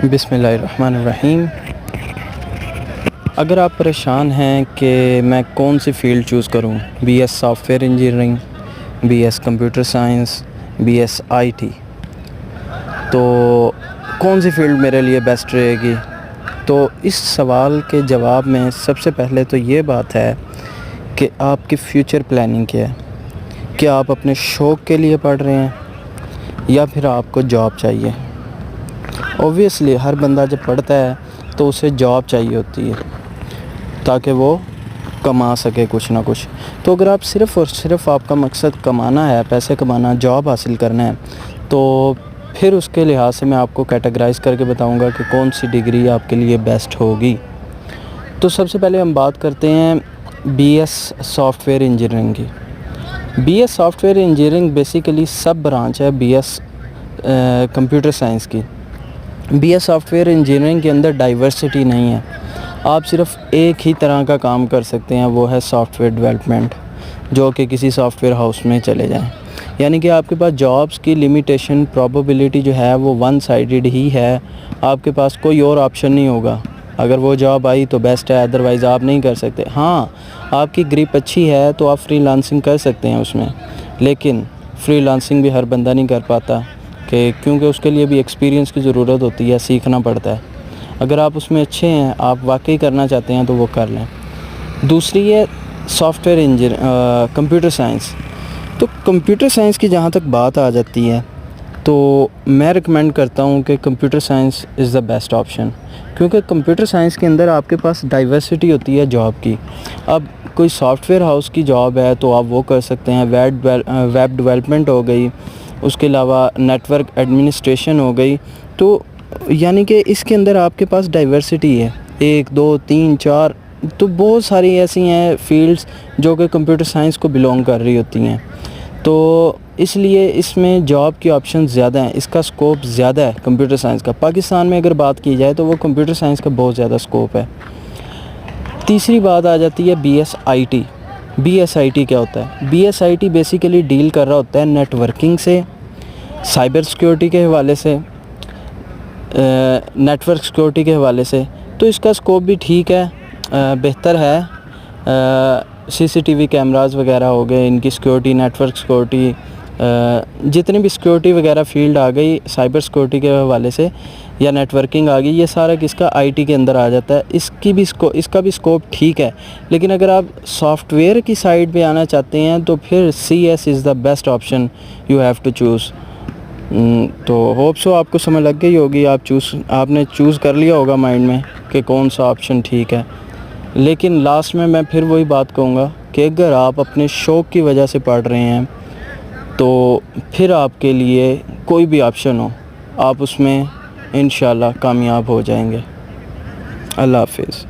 بسم اللہ الرحمن الرحیم۔ اگر آپ پریشان ہیں کہ میں کون سی فیلڈ چوز کروں، B S soft ware engineering, B S computer science, be S I T, تو کون سی فیلڈ میرے لیے بیسٹ رہے گی، تو اس سوال کے جواب میں سب سے پہلے تو یہ بات ہے کہ آپ کی فیوچر پلاننگ کیا ہے۔ کیا آپ اپنے شوق کے لیے پڑھ رہے ہیں یا پھر آپ کو جاب چاہیے؟ اوبویسلی ہر بندہ جب پڑھتا ہے تو اسے جاب چاہیے ہوتی ہے تاکہ وہ کما سکے کچھ نہ کچھ۔ تو اگر آپ صرف اور صرف آپ کا مقصد کمانا ہے، پیسے کمانا، جاب حاصل کرنا ہے، تو پھر اس کے لحاظ سے میں آپ کو کیٹیگرائز کر کے بتاؤں گا کہ کون سی ڈگری آپ کے لیے بیسٹ ہوگی۔ تو سب سے پہلے ہم بات کرتے ہیں B S soft ware engineering کی۔ B S soft ware engineering basically سب برانچ ہے بی ایس کمپیوٹر سائنس کی۔ B S soft ware engineering کے اندر ڈائیورسٹی نہیں ہے، آپ صرف ایک ہی طرح کا کام کر سکتے ہیں، وہ ہے سافٹ ویئر ڈیولپمنٹ، جو کہ کسی سافٹ ویئر ہاؤس میں چلے جائیں۔ یعنی کہ آپ کے پاس جابس کی لمیٹیشن پروبیبلٹی جو ہے وہ ون سائیڈڈ ہی ہے، آپ کے پاس کوئی اور آپشن نہیں ہوگا۔ اگر وہ جاب آئی تو بیسٹ ہے، ادروائز آپ نہیں کر سکتے۔ ہاں، آپ کی گریپ اچھی ہے تو آپ فری لانسنگ کر سکتے ہیں اس میں، لیکن فری لانسنگ بھی ہر بندہ نہیں کر پاتا، کیونکہ اس کے لیے بھی ایکسپیرینس کی ضرورت ہوتی ہے، سیکھنا پڑتا ہے۔ اگر آپ اس میں اچھے ہیں، آپ واقعی کرنا چاہتے ہیں تو وہ کر لیں۔ دوسری ہے سافٹ ویئر کمپیوٹر سائنس۔ تو کمپیوٹر سائنس کی جہاں تک بات آ جاتی ہے تو میں ریکمینڈ کرتا ہوں کہ computer science is the best option, کیونکہ کمپیوٹر سائنس کے اندر آپ کے پاس ڈائیورسٹی ہوتی ہے جاب کی۔ اب کوئی سافٹ ویئر ہاؤس کی جاب ہے تو آپ وہ کر سکتے ہیں، ویب ڈیولپمنٹ ہو گئی، اس کے علاوہ نیٹ ورک ایڈمنسٹریشن ہو گئی۔ تو یعنی کہ اس کے اندر آپ کے پاس ڈائیورسٹی ہے، 1 2 3 4، تو بہت ساری ایسی ہیں فیلڈز جو کہ کمپیوٹر سائنس کو بلونگ کر رہی ہوتی ہیں، تو اس لیے اس میں جاب کی آپشن زیادہ ہیں، اس کا سکوپ زیادہ ہے کمپیوٹر سائنس کا۔ پاکستان میں اگر بات کی جائے تو وہ کمپیوٹر سائنس کا بہت زیادہ سکوپ ہے۔ تیسری بات آ جاتی ہے B S I T. B S I T کیا ہوتا ہے؟ B S I T basically deal کر رہا ہوتا ہے نیٹ ورکنگ سے، سائبر سیکیورٹی کے حوالے سے، نیٹ ورک سیکیورٹی کے حوالے سے۔ تو اس کا سکوپ بھی ٹھیک ہے، بہتر ہے۔ سی سی ٹی وی کیمراز وغیرہ ہو گئے، ان کی سیکیورٹی، نیٹ ورک سیکیورٹی، جتنی بھی سیکیورٹی وغیرہ فیلڈ آ گئی سائبر سیکیورٹی کے حوالے سے یا نیٹ ورکنگ آ گئی، یہ سارا کس کا آئی ٹی کے اندر آ جاتا ہے۔ اس کا بھی سکوپ ٹھیک ہے، لیکن اگر آپ سافٹ ویئر کی سائڈ پہ آنا چاہتے ہیں تو پھر C S is the best option you have to choose. تو ہوپ سو آپ کو سمجھ لگ گئی ہوگی، آپ نے چوز کر لیا ہوگا مائنڈ میں کہ کون سا آپشن ٹھیک ہے۔ لیکن لاسٹ میں پھر وہی بات کہوں گا کہ اگر آپ اپنے شوق کی وجہ سے پڑھ رہے ہیں تو پھر آپ کے لیے کوئی بھی آپشن ہو، آپ اس میں انشاءاللہ کامیاب ہو جائیں گے۔ اللہ حافظ۔